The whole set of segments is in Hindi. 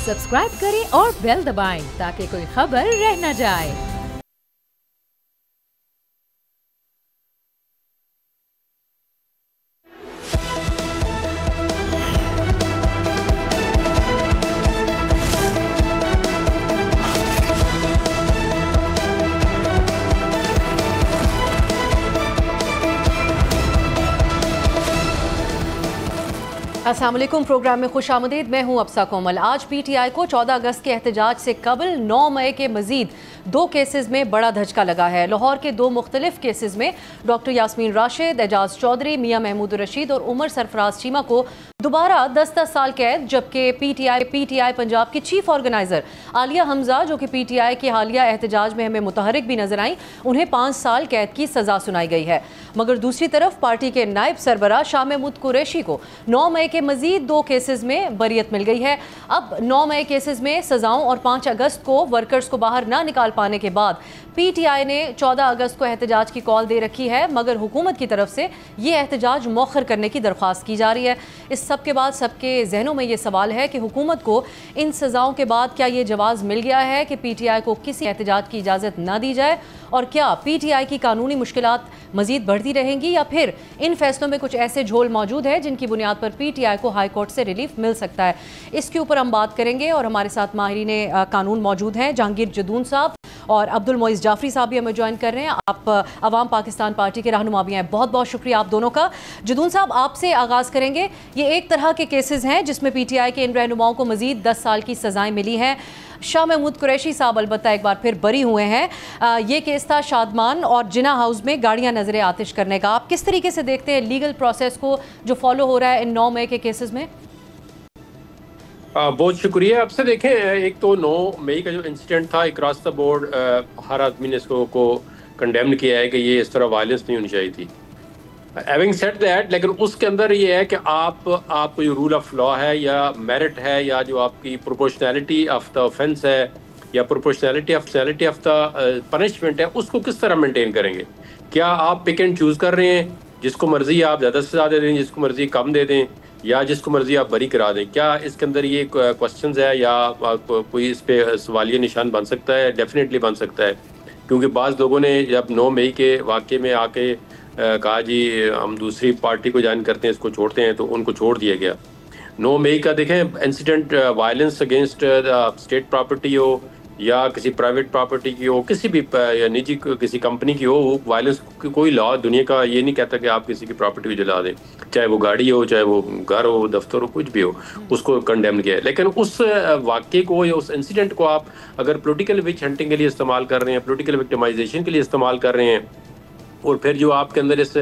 सब्सक्राइब करें और बेल दबाएं ताकि कोई खबर रह न जाए। अस्सलाम वालेकुम, प्रोग्राम में खुश आमदीद। मैं हूं अफसा कोमल। आज PTI को 14 अगस्त के एहतजाज से कबल 9 मई के मजीद 2 केसेस में बड़ा धचका लगा है। लाहौर के 2 मुख्तलिफ केसेस में डॉक्टर यास्मीन राशिद, एजाज चौधरी, मियां महमूद रशीद और उमर सरफराज चीमा को दोबारा 10-10 साल कैद, जबकि PTI पंजाब की चीफ ऑर्गेनाइजर आलिया हमजा, जो कि PTI के हालिया एहतजाज में हमें मुतहरिक भी नजर आई, उन्हें 5 साल कैद की सजा सुनाई गई है। मगर दूसरी तरफ पार्टी के नायब सरबराह शाह महमूद कुरैशी को 9 मई के मजीद 2 केसेस में बरियत मिल गई है। अब 9 मई केसेस में सजाओं और 5 अगस्त को वर्कर्स को बाहर ना निकाल पाने के बाद PTI ने 14 अगस्त को एहतजाज की कॉल दे रखी है, मगर हुकूमत की तरफ से ये एहतजाज मौखर करने की दरख्वास्त की जा रही है। इस सब के बाद सबके जहनों में ये सवाल है कि हुकूमत को इन सजाओं के बाद क्या ये जवाब मिल गया है कि PTI को किसी एहतजाज की इजाज़त ना दी जाए, और क्या PTI की कानूनी मुश्किलात मजीद बढ़ती रहेंगी, या फिर इन फैसलों में कुछ ऐसे झोल मौजूद है जिनकी बुनियाद पर PTI को हाई कोर्ट से रिलीफ मिल सकता है। इसके ऊपर हम बात करेंगे और हमारे साथ माहिरीन कानून मौजूद हैं। जहांगीर जदून साहब और अब्दुल मोइज़ जाफरी साहब भी हमें ज्वाइन कर रहे हैं। आप अवाम पाकिस्तान पार्टी के रहनुमा भी हैं। बहुत बहुत शुक्रिया आप दोनों का। जदून साहब, आपसे आगाज़ करेंगे। ये एक तरह के केसेस हैं जिसमें PTI के इन रहनुमाओं को मजीद 10 साल की सजाएं मिली हैं। शाह महमूद कुरैशी साहब अलबत्ता एक बार फिर बरी हुए हैं। ये केस था शादमान और जिना हाउस में गाड़ियां नजरे आतिश करने का। आप किस तरीके से देखते हैं लीगल प्रोसेस को जो फॉलो हो रहा है इन 9 मई के केसेस में? बहुत शुक्रिया। आपसे देखें, एक तो 9 मई का जो इंसिडेंट था अक्रॉस द बोर्ड हर आदमी ने इसको कंडेम किया है कि ये इस तरह वायलेंस नहीं होनी चाहिए थी। हैविंग सेड दैट, लेकिन उसके अंदर ये है कि आप कोई रूल ऑफ लॉ है या मेरिट है या जो आपकी प्रोपोर्शनैलिटी ऑफ द ऑफेंस है या प्रोपोर्शनैलिटी ऑफ द पनिशमेंट है, उसको किस तरह मेंटेन करेंगे? क्या आप पिक एंड चूज़ कर रहे हैं, जिसको मर्जी आप ज़्यादा से ज़्यादा दें, जिसको मर्जी कम दे दें, या जिसको मर्जी आप बरी करा दें? क्या इसके अंदर ये क्वेश्चंस है या कोई इस पे सवालिया निशान बन सकता है? डेफिनेटली बन सकता है, क्योंकि बाज़ लोगों ने जब 9 मई के वाक़े में आके कहा जी हम दूसरी पार्टी को ज्वाइन करते हैं, इसको छोड़ते हैं, तो उनको छोड़ दिया गया। 9 मई का देखें incident, violence against state property हो या किसी प्राइवेट प्रॉपर्टी की हो, किसी भी या निजी किसी कंपनी की हो, वो वायलेंस कोई लॉ दुनिया का ये नहीं कहता कि आप किसी की प्रॉपर्टी को जला दें, चाहे वो गाड़ी हो, चाहे वो घर हो, दफ्तर हो, कुछ भी हो, उसको कंडेम किया है। लेकिन उस वाक़े को या उस इंसिडेंट को आप अगर पोलिटिकल विच हंटिंग के लिए इस्तेमाल कर रहे हैं, पोलिटिकल विक्टिमाइजेशन के लिए इस्तेमाल कर रहे हैं, और फिर जो आपके अंदर इस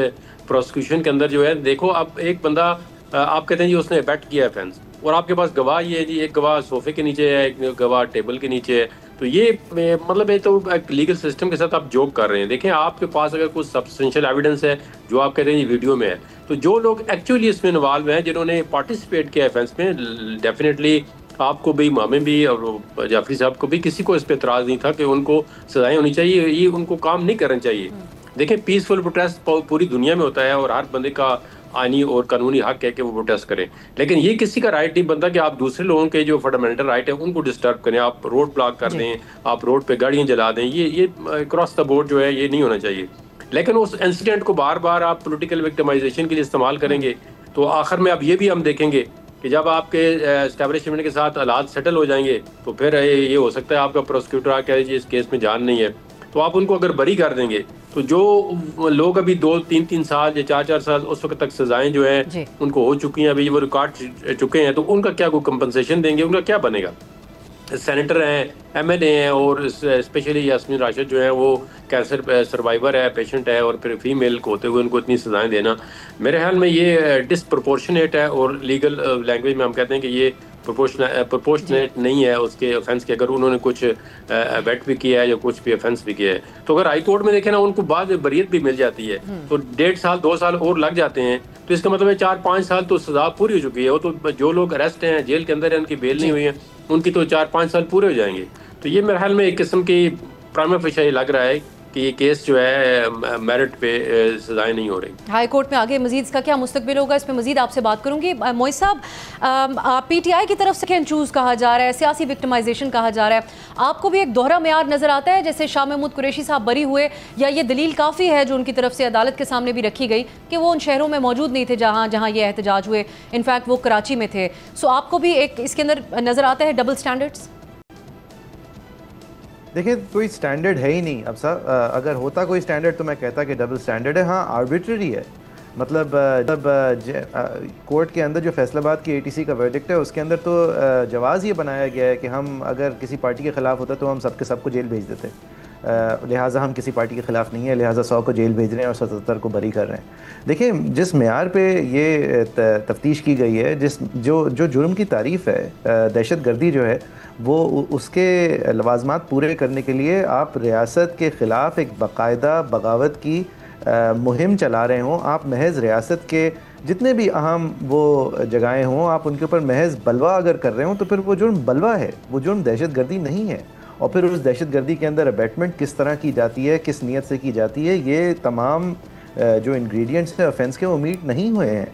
प्रोसिक्यूशन के अंदर जो है, देखो आप एक बंदा आप कहते हैं जी उसने अबैट किया ऑफेंस, और आपके पास गवाह ये है जी, एक गवाह सोफे के नीचे है, एक गवाह टेबल के नीचे है, तो ये मतलब है तो एक लीगल सिस्टम के साथ आप जोक कर रहे हैं। देखें, आपके पास अगर कुछ सब्सटेंशियल एविडेंस है जो आप कहते हैं ये वीडियो में है, तो जो लोग एक्चुअली इसमें इन्वॉल्व हैं, जिन्होंने पार्टिसिपेट किया ऑफेंस में, डेफिनेटली आपको भी, हमें भी और जाफरी साहब को भी, किसी को इस पर एतराज़ नहीं था कि उनको सजाएं होनी चाहिए, ये उनको काम नहीं करना चाहिए। देखें, पीसफुल प्रोटेस्ट पूरी दुनिया में होता है और हर बंदे का आईनी और कानूनी हक है कि वो प्रोटेस्ट करें, लेकिन ये किसी का राइट नहीं बनता कि आप दूसरे लोगों के जो फंडामेंटल राइट है उनको डिस्टर्ब करें, आप रोड ब्लॉक कर दें, आप रोड पे गाड़ियां जला दें। ये क्रॉस द बोर्ड जो है ये नहीं होना चाहिए। लेकिन उस इंसिडेंट को बार बार आप पोलिटिकल विक्टिमाइजेशन के लिए इस्तेमाल करेंगे, तो आखिर में अब ये भी हम देखेंगे कि जब आपके एस्टैब्लिशमेंट के साथ हालात सेटल हो जाएंगे, तो फिर ये हो सकता है आपका प्रोसिक्यूटर आके इस केस में जान नहीं है, तो आप उनको अगर बरी कर देंगे, तो जो लोग अभी 2-3 साल या 4-4 साल उस वक्त तक सजाएं जो है उनको हो चुकी हैं, अभी वो रिकॉर्ड चुके हैं, तो उनका क्या कोई कंपनसेशन देंगे? उनका क्या बनेगा? सेनेटर हैं, MLA हैं, और स्पेशली यास्मीन राशिद जो है वो कैंसर सर्वाइवर है, पेशेंट है, और फिर फीमेल को होते हुए उनको इतनी सजाएं देना, मेरे ख्याल में ये डिसप्रोपोर्शनेट है, और लीगल लैंग्वेज में हम कहते हैं कि ये प्रोपोर्शनेट नहीं है उसके ऑफेंस के, अगर उन्होंने कुछ वेट भी किया है या कुछ भी ऑफेंस भी किया है। तो अगर हाई कोर्ट में देखें ना, उनको बाद में बरियत भी मिल जाती है, तो 1.5 साल 2 साल और लग जाते हैं, तो इसका मतलब है 4-5 साल तो सजा पूरी हो चुकी है। वो तो जो लोग अरेस्ट हैं, जेल के अंदर है, उनकी बेल नहीं हुई है, उनकी तो 4-5 साल पूरे हो जाएंगे। तो ये मेरे ख्याल में एक किस्म की प्राइमा फेशिया लग रहा है कि ये केस जो है मेरिट पे सजाएं नहीं हो रही। हाई कोर्ट में आगे मजीद इसका क्या मुस्तकबिल होगा, इस पर मजीद आपसे बात करूंगी। मोइज साहब, PTI की तरफ से कैन चूज कहा जा रहा है, सियासी विक्टिमाइजेशन कहा जा रहा है, आपको भी एक दोहरा मेयार नजर आता है जैसे शाह महमूद कुरैशी साहब बरी हुए, या ये दलील काफ़ी है जो उनकी तरफ से अदालत के सामने भी रखी गई कि वो उन शहरों में मौजूद नहीं थे जहाँ जहाँ ये एहतजाज हुए, इनफैक्ट वो कराची में थे। सो आपको भी एक इसके अंदर नज़र आता है डबल स्टैंडर्ड्स? देखिए, कोई स्टैंडर्ड है ही नहीं। अब साहब, अगर होता कोई स्टैंडर्ड तो मैं कहता कि डबल स्टैंडर्ड है। हाँ, आर्बिट्ररी है। मतलब जब कोर्ट के अंदर जो फैसलाबाद की ATC का वर्डिक्ट है उसके अंदर तो जवाज़ ये बनाया गया है कि हम अगर किसी पार्टी के ख़िलाफ़ होता तो हम सबके सबको जेल भेज देते, लिहाजा हम किसी पार्टी के ख़िलाफ़ नहीं है, लिहाजा 100 को जेल भेज रहे हैं और 77 को बरी कर रहे हैं। देखिए, जिस मेयार पे ये तफ्तीश की गई है, जो जुर्म की तारीफ़ है, दहशतगर्दी जो है, वो उसके लवाजमात पूरे करने के लिए आप रियासत के ख़िलाफ़ एक बाकायदा बगावत की मुहिम चला रहे हों, आप महज रियासत के जितने भी अहम वो जगहें हों, आप उनके ऊपर महज बलवा अगर कर रहे हों तो फिर वो जुर्म बलवा है, वो जुर्म दहशतगर्दी नहीं है। और फिर उस दहशतगर्दी के अंदर अबैटमेंट किस तरह की जाती है, किस नीयत से की जाती है, ये तमाम जो इंग्रेडिएंट्स हैं ऑफेंस के वो मीट नहीं हुए हैं।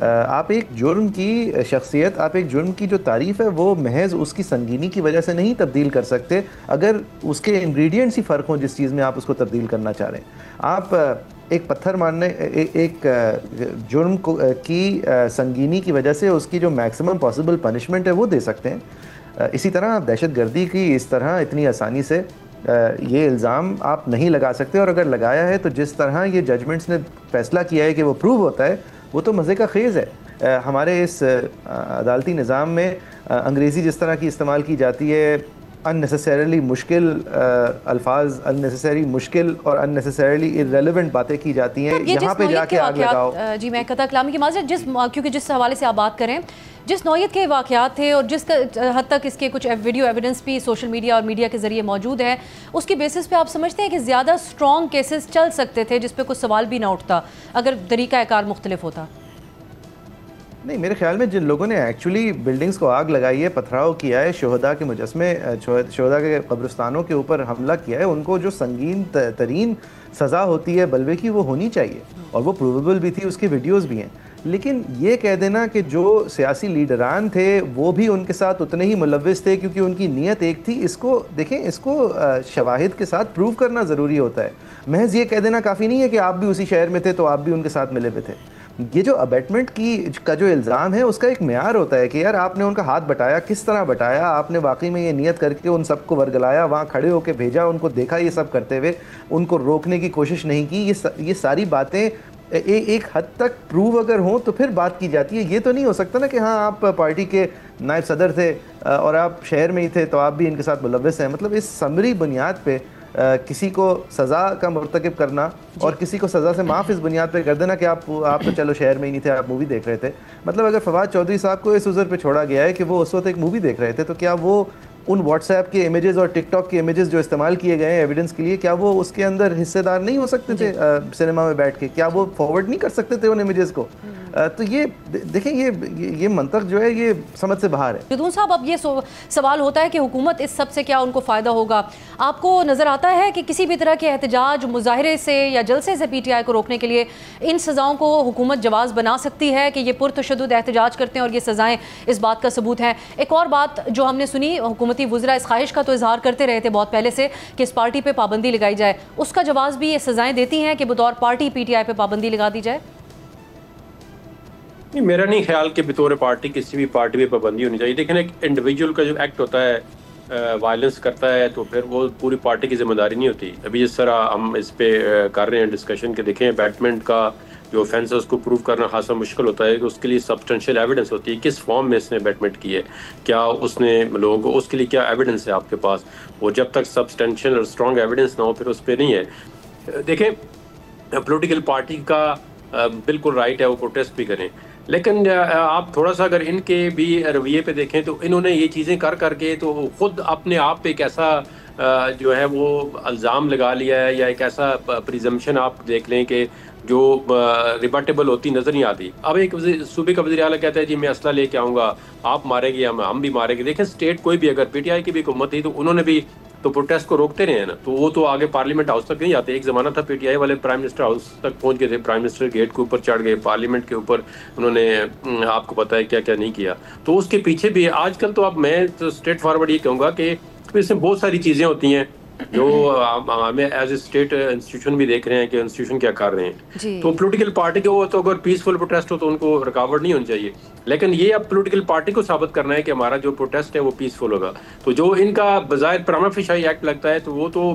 आप एक जुर्म की शख्सियत, आप एक जुर्म की जो तारीफ़ है वो महज उसकी संगीनी की वजह से नहीं तब्दील कर सकते अगर उसके इंग्रेडिएंट्स ही फ़र्क हों जिस चीज़ में आप उसको तब्दील करना चाह रहे हैं। आप एक पत्थर मारने, एक जुर्म की संगीनी की वजह से उसकी जो मैक्सिमम पॉसिबल पनिशमेंट है वो दे सकते हैं। इसी तरह दहशतगर्दी की इस तरह इतनी आसानी से ये इल्ज़ाम आप नहीं लगा सकते, और अगर लगाया है तो जिस तरह ये जजमेंट्स ने फ़ैसला किया है कि वो प्रूव होता है, वो तो मज़े का खेज़ है। हमारे इस अदालती निज़ाम में अंग्रेज़ी जिस तरह की इस्तेमाल की जाती है, अननेसेसरीली मुश्किल अल्फाज, अननेसेसरी मुश्किल और अननेसेसरीली इर्रेलेवेंट बातें की जाती हैं, यहाँ पे जाके आग लगाओ। जी, मैं कता कलामी की माज़रत, क्योंकि जिस हवाले से आप बात करें, जिस नौयत के वाक़यात थे और जिस हद तक इसके कुछ वीडियो एविडेंस भी सोशल मीडिया और मीडिया के ज़रिए मौजूद है, उसकी बेसिस पे आप समझते हैं कि ज़्यादा स्ट्रॉन्ग केसेस चल सकते थे जिस पे कुछ सवाल भी ना उठता अगर तरीक़ा-ए-कार मुख्तलिफ होता? नहीं, मेरे ख्याल में जिन लोगों ने एक्चुअली बिल्डिंग्स को आग लगाई है, पथराव किया है, शोहदा के मुजस्मे, शोहदा के कब्रिस्तानों के ऊपर हमला किया है, उनको जो संगीन तरीन सज़ा होती है बलवे की वो होनी चाहिए, और वो प्रूवेबल भी थी, उसके वीडियोज़ भी हैं। लेकिन ये कह देना कि जो सियासी लीडरान थे वो भी उनके साथ उतने ही मुलव्विस थे क्योंकि उनकी नीयत एक थी, इसको देखें, इसको शवाहिद के साथ प्रूव करना ज़रूरी होता है। महज ये कह देना काफ़ी नहीं है कि आप भी उसी शहर में थे तो आप भी उनके साथ मिले हुए थे। ये जो अबैटमेंट का जो इल्ज़ाम है उसका एक मेयार होता है कि यार आपने उनका हाथ बटाया, किस तरह बटाया, आपने वाकई में ये नियत करके उन सबको वर्गलाया, वहाँ खड़े होकर भेजा, उनको देखा ये सब करते हुए, उनको रोकने की कोशिश नहीं की। ये सारी बातें एक हद तक प्रूव अगर हों तो फिर बात की जाती है। ये तो नहीं हो सकता ना कि हाँ आप पार्टी के नायब सदर थे और आप शहर में ही थे तो आप भी इनके साथ मुलव्विस हैं। मतलब इस समरी बुनियाद पे किसी को सज़ा का मुर्तकिब करना और किसी को सज़ा से माफ़ इस बुनियाद पे कर देना कि आप तो चलो शहर में ही नहीं थे, आप मूवी देख रहे थे। मतलब अगर फवाद चौधरी साहब को इस उज़र पे छोड़ा गया है कि वो उस वक्त एक मूवी देख रहे थे, तो क्या वो उन व्हाट्सएप के इमेजेस और टिकटॉक के इमेजेस जो इस्तेमाल किए गए हैं एविडेंस के लिए, क्या वो उसके अंदर हिस्सेदार नहीं हो सकते थे सिनेमा में बैठ के? क्या वो फॉरवर्ड नहीं कर सकते थे उन इमेजेस को? तो ये देखें, ये मंतक जो है ये समझ से बाहर है। जदून साहब, अब ये सवाल होता है कि हुकूमत इस सब से क्या उनको फ़ायदा होगा? आपको नज़र आता है कि किसी भी तरह के एहतजाज, मुजाहरे से या जलसे से PTI को रोकने के लिए इन सज़ाओं को हुकूमत जवाज़ बना सकती है कि ये पुरतशद्दुद एहतजाज करते हैं और ये सज़ाएँ इस बात का सबूत हैं? एक और बात जो हमने सुनी, हुकूमती वज़रा इस ख्वाहिश का तो इजहार करते रहे थे बहुत पहले से कि इस पार्टी पर पाबंदी लगाई जाए, उसका जवाब भी ये सज़ाएँ देती हैं कि बतौर पार्टी PTI पर पाबंदी लगा दी जाए? नहीं, मेरा नहीं ख्याल कि बतौर पार्टी किसी भी पार्टी पे पाबंदी होनी चाहिए। लेकिन एक इंडिविजुअल का जो एक्ट होता है, वायलेंस करता है, तो फिर वो पूरी पार्टी की जिम्मेदारी नहीं होती। अभी जिस तरह हम इस पे कर रहे हैं डिस्कशन के, देखें बैटमेंट का जो ऑफेंस है उसको प्रूव करना खासा मुश्किल होता है कि उसके लिए सब्सटेंशियल एविडेंस होती है, किस फॉर्म में इसने बैटमेंट की है, क्या उसने लोगों को, उसके लिए क्या एविडेंस है आपके पास। वो जब तक सब्सटेंशियल और स्ट्रॉन्ग एविडेंस ना हो फिर उस पर नहीं है। देखें, पोलिटिकल पार्टी का बिल्कुल राइट है वो प्रोटेस्ट भी करें, लेकिन आप थोड़ा सा अगर इनके भी रवैये पे देखें तो इन्होंने ये चीज़ें कर करके तो खुद अपने आप पे एक ऐसा जो है वो इल्ज़ाम लगा लिया है, या एक ऐसा प्रिजम्पशन आप देख लें कि जो रिबटेबल होती नज़र नहीं आती। अब एक सूबे का वज़ीर आला कहता है जी मैं असला लेके आऊँगा, आप मारेंगे या हम भी मारेंगे। देखें, स्टेट कोई भी, अगर PTI की भी हुकूमत थी तो उन्होंने भी तो प्रोटेस्ट को रोकते रहे हैं ना, तो वो तो आगे पार्लियामेंट हाउस तक नहीं आते। एक ज़माना था पीटीआई वाले प्राइम मिनिस्टर हाउस तक पहुंच गए थे, प्राइम मिनिस्टर गेट के ऊपर चढ़ गए, पार्लियामेंट के ऊपर उन्होंने आपको पता है क्या क्या नहीं किया। तो उसके पीछे भी आजकल तो अब मैं तो स्ट्रेट फॉरवर्ड ये कहूँगा कि इसमें बहुत सारी चीज़ें होती हैं जो हमें एज ए स्टेट इंस्टीट्यूशन भी देख रहे हैं कि इंस्टीट्यूशन क्या कर रहे हैं। तो पॉलिटिकल पार्टी के वो तो अगर पीसफुल प्रोटेस्ट हो तो उनको रुकावट नहीं होनी चाहिए, लेकिन ये अब पॉलिटिकल पार्टी को साबित करना है कि हमारा जो प्रोटेस्ट है वो पीसफुल होगा। तो जो इनका बजाय प्राइमा फेशी एक्ट लगता है तो वो तो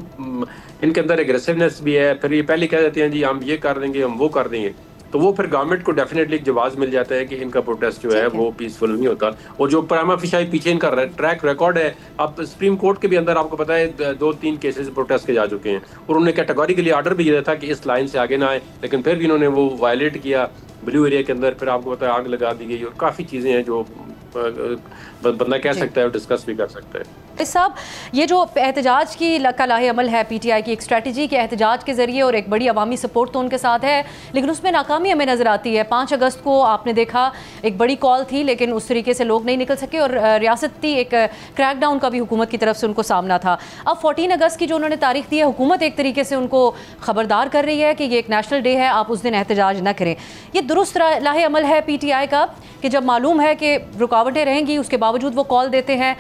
इनके अंदर एग्रेसिवनेस भी है। फिर ये पहले कह देते हैं जी हम ये कर देंगे, हम वो कर देंगे, तो वो फिर गवर्नमेंट को डेफिनेटली एक जवाब मिल जाता है कि इनका प्रोटेस्ट जो है वो पीसफुल नहीं होता। और जो प्राइमा फेशी पीछे इनका ट्रैक रिकॉर्ड है, अब सुप्रीम कोर्ट के भी अंदर आपको पता है 2-3 केसेस प्रोटेस्ट के जा चुके हैं, और उन्होंने कैटेगोरिकली आर्डर भी दिया था कि इस लाइन से आगे ना आए, लेकिन फिर भी इन्होंने वो वायलेट किया। ब्लू एरिया के अंदर फिर आपको पता है आग लगा दी गई, और काफ़ी चीज़ें हैं जो बंदा कह सकता है और डिस्कस भी कर सकता है। साहब, ये जो एहतजाज की का लाहे अमल है पीटीआई की, एक स्ट्रेटजी के एहतजाज के ज़रिए और एक बड़ी अवामी सपोर्ट तो उनके साथ है, लेकिन उसमें नाकामी हमें नज़र आती है। 5 अगस्त को आपने देखा एक बड़ी कॉल थी, लेकिन उस तरीके से लोग नहीं निकल सके, और रियासती एक क्रैकडाउन का भी हुकूमत की तरफ से उनको सामना था। अब 14 अगस्त की जो उन्होंने तारीख दी है, हुकूमत एक तरीके से उनको खबरदार कर रही है कि ये एक नेशनल डे है, आप उस दिन एहतजाज न करें। ये दुरुस्त लाहे अमल है पीटीआई का कि जब मालूम है कि रुकावटें रहेंगी उसके बावजूद वो कॉल देते हैं,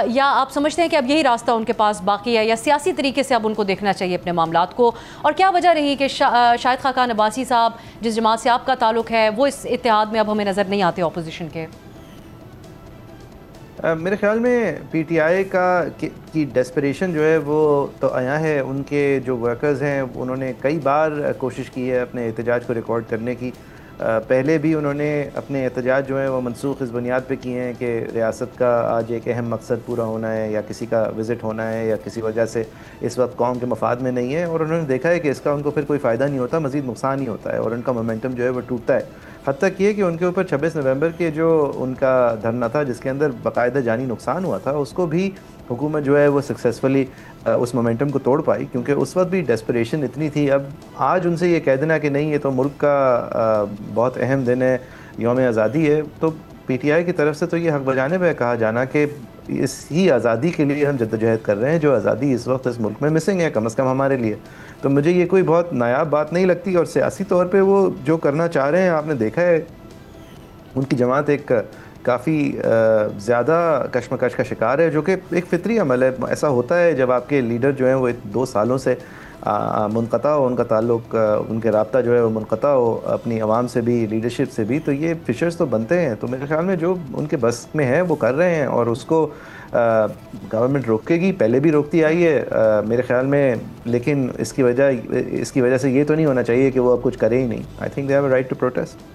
या आप समझते हैं कि अब यही रास्ता उनके पास बाकी है, या सियासी तरीके से अब उनको देखना चाहिए अपने मामलात को? और क्या वजह रही कि शाहिद खाकान अब्बासी साहब जिस जमात से आपका ताल्लुक है वो इस इत्तेहाद में अब हमें नज़र नहीं आते अपोजिशन के? मेरे ख्याल में पीटीआई की डेस्परेशन जो है वो तो आया है। उनके जो वर्कर्स हैं उन्होंने कई बार कोशिश की है अपने एहतजाज को रिकॉर्ड करने की। पहले भी उन्होंने अपने एहतजाज जो है वो मनसूख इस बुनियाद पे किए हैं कि रियासत का आज एक अहम मकसद पूरा होना है, या किसी का विज़िट होना है, या किसी वजह से इस वक्त कौम के मफाद में नहीं है, और उन्होंने देखा है कि इसका उनको फिर कोई फ़ायदा नहीं होता, मज़ीद नुकसान ही होता है, और उनका मोमेंटम जो है वो टूटता है। हद तक ये कि उनके ऊपर 26 नवंबर के जो उनका धरना था जिसके अंदर बाकायदा जानी नुकसान हुआ था, उसको भी हुकूमत जो है वो सक्सेसफुली उस मोमेंटम को तोड़ पाई, क्योंकि उस वक्त भी डेस्परेशन इतनी थी। अब आज उनसे ये कह देना कि नहीं ये तो मुल्क का बहुत अहम दिन है, यौम आज़ादी है, तो पीटीआई की तरफ से तो ये हक बजाने पे कहा जाना कि इसी आज़ादी के लिए हम जद्दोजहद कर रहे हैं, जो आज़ादी इस वक्त इस मुल्क में मिसिंग है, कम अज़ कम हमारे लिए। तो मुझे ये कोई बहुत नायाब बात नहीं लगती। और सियासी तौर पे वो जो करना चाह रहे हैं, आपने देखा है उनकी जमात एक काफ़ी ज़्यादा कशमकश का शिकार है, जो कि एक फ़ितरी अमल है। ऐसा होता है जब आपके लीडर जो हैं वो 2 सालों से मुनक़ता हो, उनका ताल्लुक, उनके रब्ता जो है वो मुनक़ता हो अपनी आवाम से भी, लीडरशिप से भी, तो ये फिशर्स तो बनते हैं। तो मेरे ख्याल में जो उनके बस में है वो कर रहे हैं, और उसको गवर्नमेंट रोकेगी, पहले भी रोकती आई है मेरे ख्याल में। लेकिन इसकी वजह से ये तो नहीं होना चाहिए कि वो अब कुछ करे ही नहीं। I think they have a right to protest.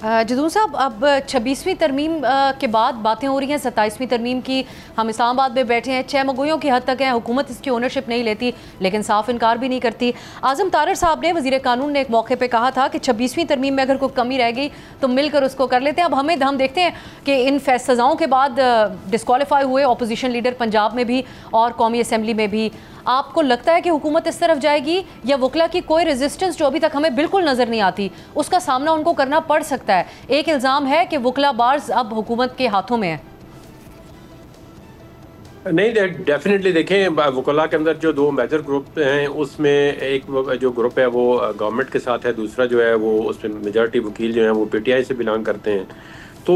Jadoon साहब, अब 26वीं तरमीम के बाद बातें हो रही हैं 27वीं तरमीम की। हम इस्लामाबाद में बैठे हैं, 6 मगोयों की हद तक है, हुकूमत इसकी ओनरशिप नहीं लेती, लेकिन साफ इनकार भी नहीं करती। आज़म तारर साहब ने, वज़ीर कानून ने, एक मौके पे कहा था कि 26वीं तरमीम में अगर कोई कमी रह गई तो मिलकर उसको कर लेते हैं। अब हम देखते हैं कि इन सज़ाओं के बाद डिस्क्वालीफाई हुए अपोजिशन लीडर पंजाब में भी और कौमी असम्बली में भी। आपको लगता है कि हुकूमत इस तरफ जाएगी, या वकला की कोई रेजिस्टेंस जो अभी तक हमें बिल्कुल नज़र नहीं आती उसका सामना उनको करना पड़ सकता है? एक इल्ज़ाम है कि वकला बार्स अब हुकूमत के हाथों में है। नहीं, डेफिनेटली देखें, वकला के अंदर जो 2 मेजर ग्रुप हैं उसमें एक जो ग्रुप है वो गवर्नमेंट के साथ है, दूसरा जो है वो उसमें मेजॉरिटी वकील जो हैं वो पीटीआई से बिलोंग करते हैं। तो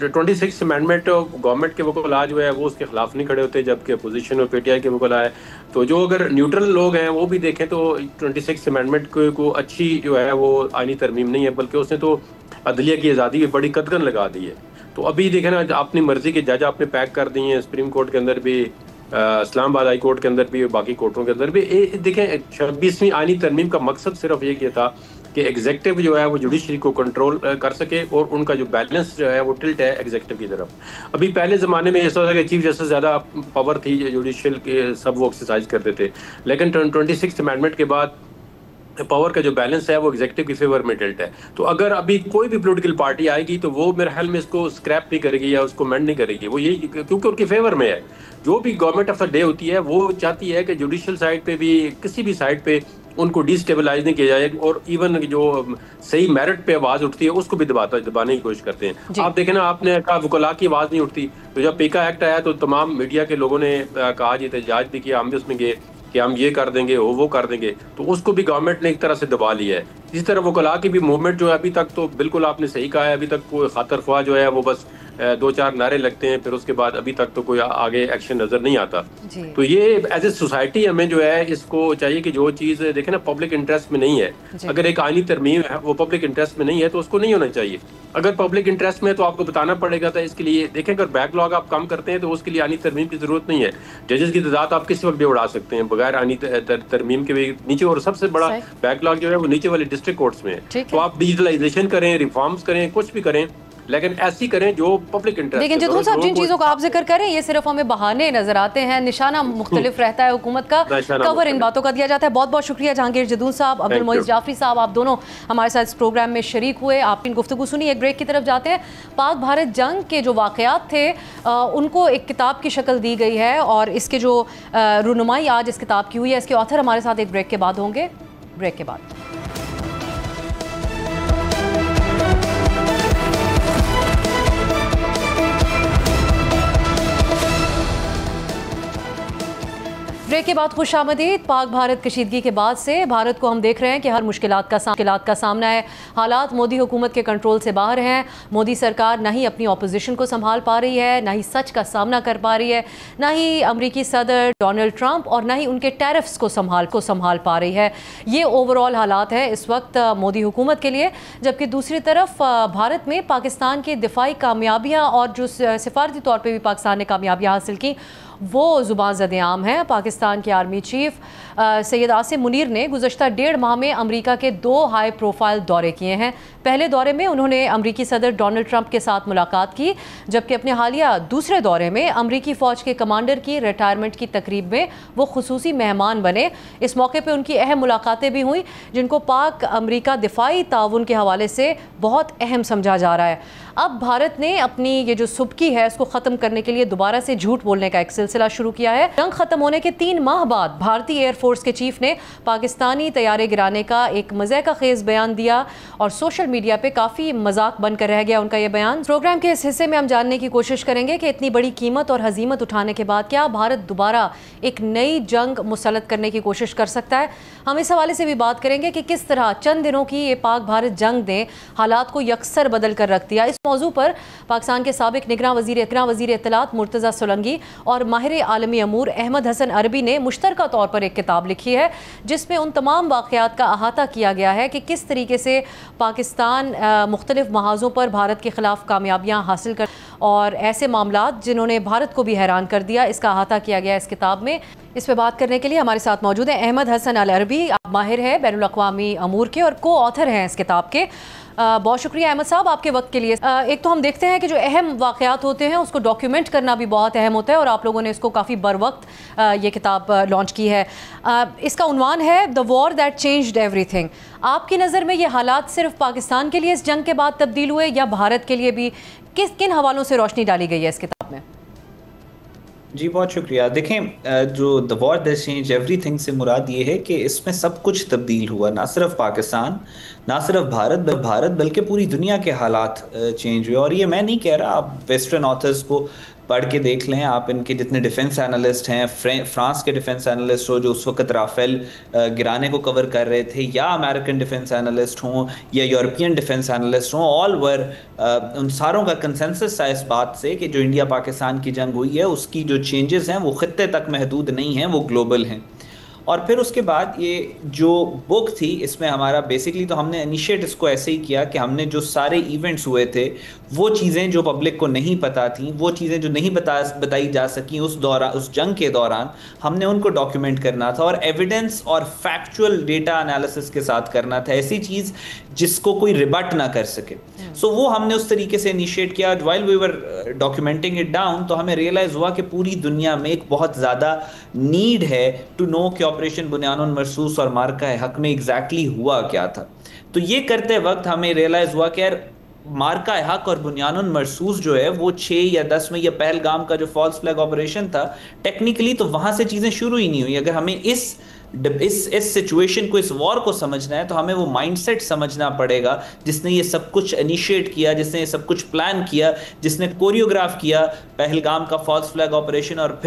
26 अमेंडमेंट गवर्नमेंट के वकला जो है वो उसके खिलाफ नहीं खड़े होते, जबकि अपोजिशन और पीटीआई के वकला है। तो जो अगर न्यूट्रल लोग हैं वो भी देखें तो 26 अमेंडमेंट को अच्छी जो है वो आईनी तरमीम नहीं है, बल्कि उसने तो अदलिया की आज़ादी की बड़ी कदगन लगा दी है। तो अभी देखें ना, अपनी मर्जी के जज आपने पैक कर दिए हैं, सुप्रीम कोर्ट के अंदर भी, इस्लामाबाद हाई कोर्ट के अंदर भी, बाकी कोर्टों के अंदर भी। देखें, 26वीं आईनी तरमीम का मकसद सिर्फ ये था कि एग्जेक्टिव जो है वो जुडिशरी को कंट्रोल कर सके, और उनका जो बैलेंस जो है वो टिल्ट है एग्जेक्टिव की तरफ। अभी पहले ज़माने में ऐसा था कि चीफ जस्टिस ज़्यादा पावर थी, जुडिशियल के सब वो एक्सरसाइज करते थे, लेकिन 26 अमेंडमेंट के बाद पावर का जो बैलेंस है वो एग्जेक्टिव की फेवर में टिल्ट है। तो अगर अभी कोई भी पॉलिटिकल पार्टी आएगी तो वो मेरे ख्याल में इसको स्क्रैप नहीं करेगी या उसको मेंड नहीं करेगी, वो यही, क्योंकि उनकी फेवर में है। जो भी गवर्नमेंट ऑफ द डे होती है वो चाहती है कि जुडिशियल साइड पे भी, किसी भी साइड पे उनको डिस्टेबलाइज नहीं किया जाए, और इवन जो सही मेरिट पे आवाज उठती है उसको भी दबाने की कोशिश करते हैं। आप देखें ना, आपने कहा वकला की आवाज नहीं उठती, तो जब पीका एक्ट आया तो तमाम मीडिया के लोगों ने कहा, ये एहतजाज भी किया, हम भी उसमें गए कि हम ये कर देंगे, वो कर देंगे, तो उसको भी गवर्नमेंट ने एक तरह से दबा लिया है। इसी तरह वकला की भी मूवमेंट जो है अभी तक, तो बिल्कुल आपने सही कहा है, अभी तक कोई खातर ख्वाह जो है वो बस 2-4 नारे लगते हैं, फिर उसके बाद अभी तक तो कोई आगे एक्शन नजर नहीं आता। तो ये एज ए सोसाइटी हमें जो है इसको चाहिए कि जो चीज़ देखें ना पब्लिक इंटरेस्ट में नहीं है, अगर एक आईनी तरमीम है वो पब्लिक इंटरेस्ट में नहीं है तो उसको नहीं होना चाहिए। अगर पब्लिक इंटरेस्ट में है तो आपको बताना पड़ेगा। तो इसके लिए देखें, अगर बैकलॉग आप कम करते हैं तो उसके लिए आनी तरमीम की जरूरत नहीं है। जजेस की तादाद आप किसी वक्त भी उड़ा सकते हैं बगैर आनी तरमीम के भी नीचे, और सबसे बड़ा बैकलॉग जो है वो नीचे वाले डिस्ट्रिक्ट कोर्ट्स में है। तो आप डिजिटलाइजेशन करें, रिफॉर्म्स करें, कुछ भी करें, लेकिन ऐसी करें जो पब्लिक इंटरेस्ट। लेकिन जदून साहब, जिन चीज़ों का आप जिक्र करें ये सिर्फ हमें बहाने नजर आते हैं, निशाना मुख्तलिफ रहता है हुकूमत का, कवर इन बातों का दिया जाता है। बहुत बहुत शुक्रिया जहांगीर जदून साहब, अब्दुल मोइज़ जाफरी साहब, आप दोनों हमारे साथ इस प्रोग्राम में शरीक हुए। आपकी गुफ्तगू सुनी। एक ब्रेक की तरफ जाते हैं। पाक भारत जंग के जो वाक़यात थे उनको एक किताब की शक्ल दी गई है, और इसके जो रुनुमाई आज इस किताब की हुई है, इसके ऑथर हमारे साथ एक ब्रेक के बाद होंगे। ब्रेक के बाद ब्रेक के बाद खुशामदीद। पाक भारत कशीदगी के बाद से भारत को हम देख रहे हैं कि हर मुश्किलात का सामना है। हालात मोदी हुकूमत के कंट्रोल से बाहर हैं। मोदी सरकार ना ही अपनी अपोजिशन को संभाल पा रही है, ना ही सच का सामना कर पा रही है, ना ही अमरीकी सदर डोनाल्ड ट्रंप और ना ही उनके टैरिफ्स को संभाल पा रही है। ये ओवरऑल हालात है इस वक्त मोदी हुकूमत के लिए। जबकि दूसरी तरफ भारत में पाकिस्तान की दिफाई कामयाबियाँ और जो सिफारती तौर पर भी पाकिस्तान ने कामयाबियाँ हासिल की वो ज़ुबान ज़द-ए-आम है। पाकिस्तान के आर्मी चीफ सैयद आसिम मुनीर ने गुज़श्ता 1.5 माह में अमेरिका के 2 हाई प्रोफाइल दौरे किए हैं। पहले दौरे में उन्होंने अमेरिकी सदर डोनाल्ड ट्रंप के साथ मुलाकात की, जबकि अपने हालिया दूसरे दौरे में अमेरिकी फ़ौज के कमांडर की रिटायरमेंट की तकरीब में वो खुसूसी मेहमान बने। इस मौके पर उनकी अहम मुलाकातें भी हुई, जिनको पाक अमेरिका दिफाई ताउन के हवाले से बहुत अहम समझा जा रहा है। अब भारत ने अपनी ये जो सुबकी है इसको ख़त्म करने के लिए दोबारा से झूठ बोलने का एक सिलसिला शुरू किया है। जंग ख़त्म होने के 3 माह बाद भारतीय एयरफोर्स के चीफ ने पाकिस्तानी तैयारे गिराने का एक मज़ाक़ खेज़ बयान दिया और सोशल मीडिया पे काफ़ी मजाक बनकर रह गया उनका ये बयान। प्रोग्राम के इस हिस्से में हम जानने की कोशिश करेंगे कि इतनी बड़ी कीमत और हजीमत उठाने के बाद क्या भारत दोबारा एक नई जंग मुसल्लत करने की कोशिश कर सकता है। हम इस हवाले से भी बात करेंगे कि किस तरह चंद दिनों की ये पाक भारत जंग ने हालात को यकसर बदल कर रख दिया। इस मौजू पर पाकिस्तान के साबिक निगरान वज़ीर इत्तलात मुर्तज़ा सोलंकी और माहिर आलमी अमूर अहमद हसन अरबी ने मुश्तरका तौर पर एक किताब लिखी है, जिसमें उन तमाम वाक़यात का अहाता किया गया है कि किस तरीके से पाकिस्तान मुख्तलिफ महाज़ों पर भारत के ख़िलाफ़ कामयाबियाँ हासिल कर, और ऐसे मामलात जिन्होंने भारत को भी हैरान कर दिया, इसका अहाता किया गया इस किताब में। इस पर बात करने के लिए हमारे साथ मौजूद हैं अहमद हसन अल अरबी। आप माहिर हैं बैनुल अक़वामी अमूर के और को ऑथर हैं इस किताब के। बहुत शुक्रिया अहमद साहब आपके वक्त के लिए। एक तो हम देखते हैं कि जो अहम वाक़यात होते हैं उसको डॉक्यूमेंट करना भी बहुत अहम होता है, और आप लोगों ने इसको काफ़ी बर वक्त ये किताब लॉन्च की है। इसका उन्वान है the war that changed everything. आपकी नज़र में ये हालात सिर्फ पाकिस्तान के लिए इस जंग के बाद तब्दील हुए या भारत के लिए भी? किन हवालों से रोशनी डाली गई है इस किताब में? जी बहुत शुक्रिया। देखें, जो the war that changed everything से मुराद ये है कि इसमें सब कुछ तब्दील हुआ, ना सिर्फ पाकिस्तान, ना सिर्फ भारत बल्कि पूरी दुनिया के हालात चेंज हुए। और ये मैं नहीं कह रहा, आप वेस्टर्न ऑथर्स को पढ़ के देख लें, आप इनके जितने डिफेंस एनालिस्ट हैं, फ्रांस के डिफेंस एनालिस्ट हो जो उस वक्त राफेल गिराने को कवर कर रहे थे, या अमेरिकन डिफेंस एनालिस्ट हों या यूरोपियन डिफेंस एनालिस्ट हों, ऑल वर उन सारों का कंसेंसस था इस बात से कि जो इंडिया पाकिस्तान की जंग हुई है उसकी जो चेंजेस हैं वो खित्ते तक महदूद नहीं हैं, वो ग्लोबल हैं। और फिर उसके बाद ये जो बुक थी इसमें हमारा बेसिकली तो हमने इनिशिएट इसको ऐसे ही किया कि हमने जो सारे इवेंट्स हुए थे वो चीज़ें जो पब्लिक को नहीं पता थी, वो चीज़ें जो नहीं बताई जा सकी उस जंग के दौरान, हमने उनको डॉक्यूमेंट करना था और एविडेंस और फैक्चुअल डेटा एनालिसिस के साथ करना था, ऐसी चीज़ जिसको कोई रिबट ना कर सके। सो वो हमने उस तरीके से इनिशिएट किया। While we were documenting it down तो हमें रियलाइज़ हुआ कि पूरी दुनिया में एक बहुत ज़्यादा नीड है टू नो कि ऑपरेशन बुनियानुन मरसूस और मार्का हक में एग्जैक्टली हुआ क्या था। तो ये करते वक्त हमें रियलाइज़ हुआ कि यार मार्का हक और बुनियानुन मरसूस जो है वो 6 या 10 में, या पहलगाम का जो फॉल्स फ्लैग ऑपरेशन था, टेक्निकली तो वहाँ से चीज़ें शुरू ही नहीं हुई। अगर हमें इस इस सिचुएशन को, इस वॉर को समझना है तो हमें वो माइंडसेट समझना पड़ेगा जिसने ये सब कुछ इनिशिएट किया, जिसने ये सब कुछ प्लान किया, जिसने कोरियोग्राफ किया पहलगाम का फॉल्स फ्लैग ऑपरेशन, और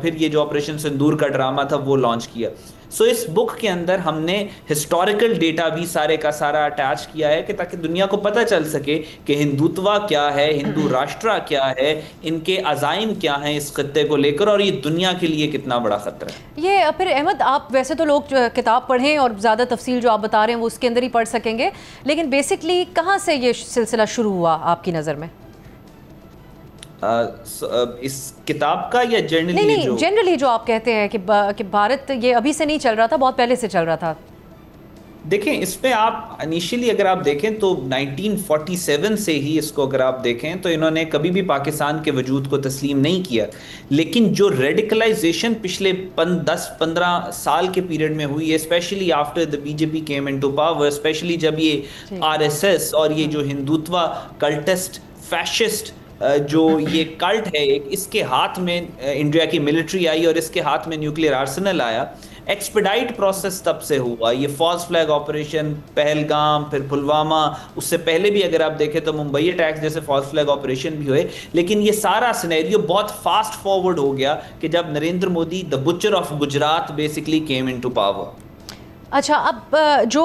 फिर ये जो ऑपरेशन सिंदूर का ड्रामा था वो लॉन्च किया। सो इस बुक के अंदर हमने हिस्टोरिकल डेटा भी सारे का सारा अटैच किया है कि ताकि दुनिया को पता चल सके कि हिंदुत्व क्या है, हिंदू राष्ट्र क्या है, इनके अजाइम क्या हैं इस खत्ते को लेकर, और ये दुनिया के लिए कितना बड़ा खतरा है। ये फिर अहमद, आप वैसे तो लोग किताब पढ़ें और ज़्यादा तफसील जो आप बता रहे हैं वो उसके अंदर ही पढ़ सकेंगे, लेकिन बेसिकली कहाँ से ये सिलसिला शुरू हुआ आपकी नज़र में? इस किताब का या जनरली? नहीं, जनरली जो आप कहते हैं कि भारत ये अभी से नहीं चल रहा था, बहुत पहले से चल रहा था। देखें, इसमें आप इनिशियली अगर आप देखें तो 1947 से ही इसको अगर आप देखें तो इन्होंने कभी भी पाकिस्तान के वजूद को तस्लीम नहीं किया, लेकिन जो रेडिकलाइजेशन पिछले 10-15 साल के पीरियड में हुई है, specially after the BJP came into power, specially जब ये आरएसएस और ये जो हिंदुत्व कल्टिस्ट फैशिस्ट जो ये कल्ट है एक, इसके हाथ में इंडिया की मिलिट्री आई और इसके हाथ में न्यूक्लियर आर्सेनल आया। एक्सपेडाइट प्रोसेस तब से हुआ, ये फॉल्स फ्लैग ऑपरेशन, पहलगाम, फिर पुलवामा, उससे पहले भी अगर आप देखें तो मुंबई अटैक्स जैसे फॉल्स फ्लैग ऑपरेशन भी हुए, लेकिन ये सारा सिनेरियो बहुत फास्ट फॉरवर्ड हो गया कि जब Narendra Modi the butcher of Gujarat basically came into power. अच्छा, अब जो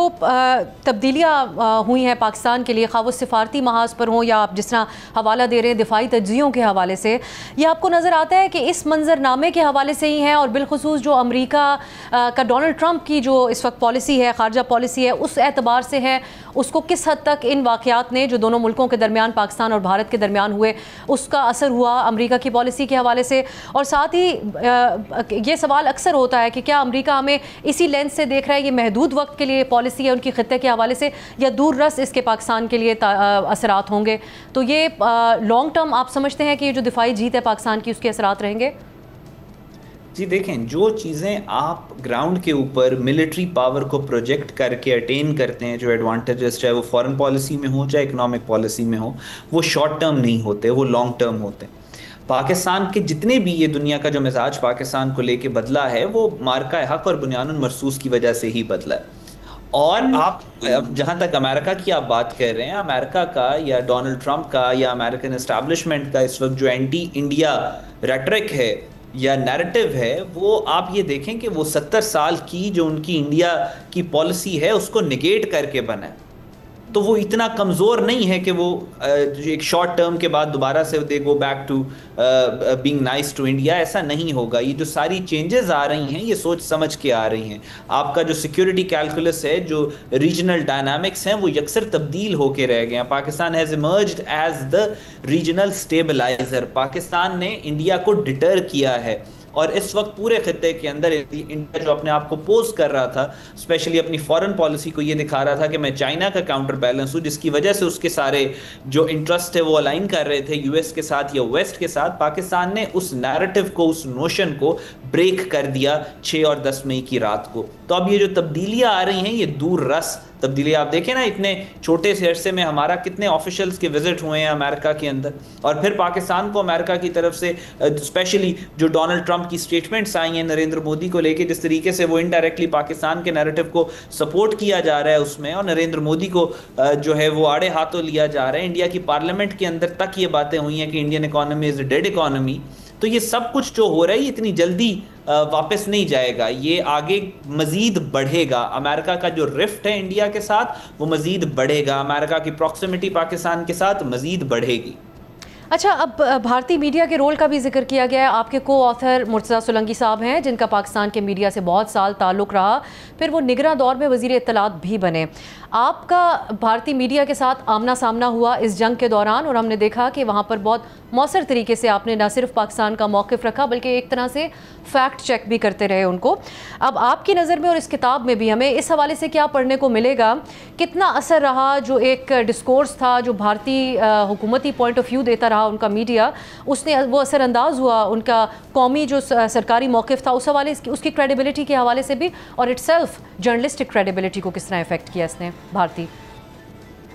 तब्दीलियाँ हुई हैं पाकिस्तान के लिए, खा वो सिफारती महाज पर हों या आप जिस तरह हवाला दे रहे हैं दिफाई तज्जियों के हवाले से, ये आपको नज़र आता है कि इस मंजरनामे के हवाले से ही हैं, और बिलखुसूस जो अमेरिका का डोनाल्ड ट्रंप की जो इस वक्त पॉलिसी है, खारजा पॉलिसी है, उस एतबार से है, उसको किस हद तक इन वाक़यात ने जो दोनों मुल्कों के दरमियान, पाकिस्तान और भारत के दरमियान हुए, उसका असर हुआ अमेरिका की पॉलिसी के हवाले से? और साथ ही ये सवाल अक्सर होता है कि क्या अमेरिका हमें इसी लेंस से देख रहा है, ये महदूद वक्त के लिए पॉलिसी है उनकी खित्ते के हवाले से, या दूर रस इसके पाकिस्तान के लिए असरात होंगे? तो ये लॉन्ग टर्म आप समझते हैं कि ये जो दिफाई जीत है पाकिस्तान की, उसके असरात रहेंगे? जी देखें, जो चीज़ें आप ग्राउंड के ऊपर मिलिट्री पावर को प्रोजेक्ट करके अटेन करते हैं, जो एडवांटेजेस, चाहे वो फॉरेन पॉलिसी में हो चाहे इकोनॉमिक पॉलिसी में हो, वो शॉर्ट टर्म नहीं होते, वो लॉन्ग टर्म होते हैं। पाकिस्तान के जितने भी ये दुनिया का जो मिजाज पाकिस्तान को लेके बदला है, वो मार्का हक और बुनियानुल मरसूस की वजह से ही बदला है। और आप जहां तक अमेरिका की आप बात कर रहे हैं, अमेरिका का या डोनाल्ड ट्रंप का या अमेरिकन एस्टैब्लिशमेंट का इस वक्त जो एंटी इंडिया रेटरिक है या नैरेटिव है, वो आप ये देखें कि वो 70 साल की जो उनकी इंडिया की पॉलिसी है उसको निगेट करके बना है। तो वो इतना कमज़ोर नहीं है कि वो एक शॉर्ट टर्म के बाद दोबारा से they go back to being nice to India, ऐसा नहीं होगा। ये जो सारी चेंजेस आ रही हैं, ये सोच समझ के आ रही हैं। आपका जो सिक्योरिटी कैलकुलस है, जो रीजनल डायनामिक्स हैं, वो यकसर तब्दील होके रह गए हैं। Pakistan has emerged as the regional stabiliser. Pakistan ने इंडिया को डिटर किया है, और इस वक्त पूरे खित्ते के अंदर इंडिया जो अपने आप को पोज कर रहा था, स्पेशली अपनी फॉरेन पॉलिसी को ये दिखा रहा था कि मैं चाइना का काउंटर बैलेंस हूँ, जिसकी वजह से उसके सारे जो इंटरेस्ट है वो अलाइन कर रहे थे यूएस के साथ या वेस्ट के साथ। पाकिस्तान ने उस नैरेटिव को, उस नोशन को ब्रेक कर दिया 6 और 10 मई की रात को। तो अब ये जो तब्दीलियां आ रही हैं, ये दूर रस तब्दीली। आप देखें ना, इतने छोटे से अरसे में हमारा कितने ऑफिशियल्स के विजिट हुए हैं अमेरिका के अंदर, और फिर पाकिस्तान को अमेरिका की तरफ से स्पेशली जो डोनाल्ड ट्रंप की स्टेटमेंट्स आई हैं नरेंद्र मोदी को लेके, जिस तरीके से वो इनडायरेक्टली पाकिस्तान के नैरेटिव को सपोर्ट किया जा रहा है उसमें, और नरेंद्र मोदी को जो है वो आड़े हाथों लिया जा रहा है। इंडिया की पार्लियामेंट के अंदर तक ये बातें हुई हैं कि Indian economy is a dead economy. तो ये सब कुछ जो हो रहा है, ये इतनी जल्दी वापस नहीं जाएगा, ये आगे मजीद बढ़ेगा। अमेरिका का जो रिफ्ट है इंडिया के साथ, वो मजीद बढ़ेगा। अमेरिका की प्रॉक्सिमिटी पाकिस्तान के साथ मजीद बढ़ेगी। अच्छा, अब भारतीय मीडिया के रोल का भी जिक्र किया गया है। आपके को ऑथर मुर्तज़ा सोलंकी साहब हैं, जिनका पाकिस्तान के मीडिया से बहुत साल ताल्लुक़ रहा, फिर वो निगरां दौर में वज़ीर इत्तलात भी बने। आपका भारतीय मीडिया के साथ आमना सामना हुआ इस जंग के दौरान, और हमने देखा कि वहाँ पर बहुत मौसर तरीके से आपने न सिर्फ पाकिस्तान का मौक़िफ़ रखा, बल्कि एक तरह से फैक्ट चेक भी करते रहे उनको। अब आपकी नज़र में और इस किताब में भी हमें इस हवाले से क्या पढ़ने को मिलेगा? कितना असर रहा जो एक डिस्कोर्स था, जो भारतीय हुकूमती पॉइंट ऑफ व्यू देता रहा उनका मीडिया, उसने वो असरअंदाज हुआ उनका कौमी जो सरकारी मौक़िफ़ था उस हवाले से, उसकी क्रेडिबिलिटी के हवाले से भी, और इट्सेल्फ जर्नलिस्टिक क्रेडिबिलिटी को किस तरह इफेक्ट किया इसने भारतीय?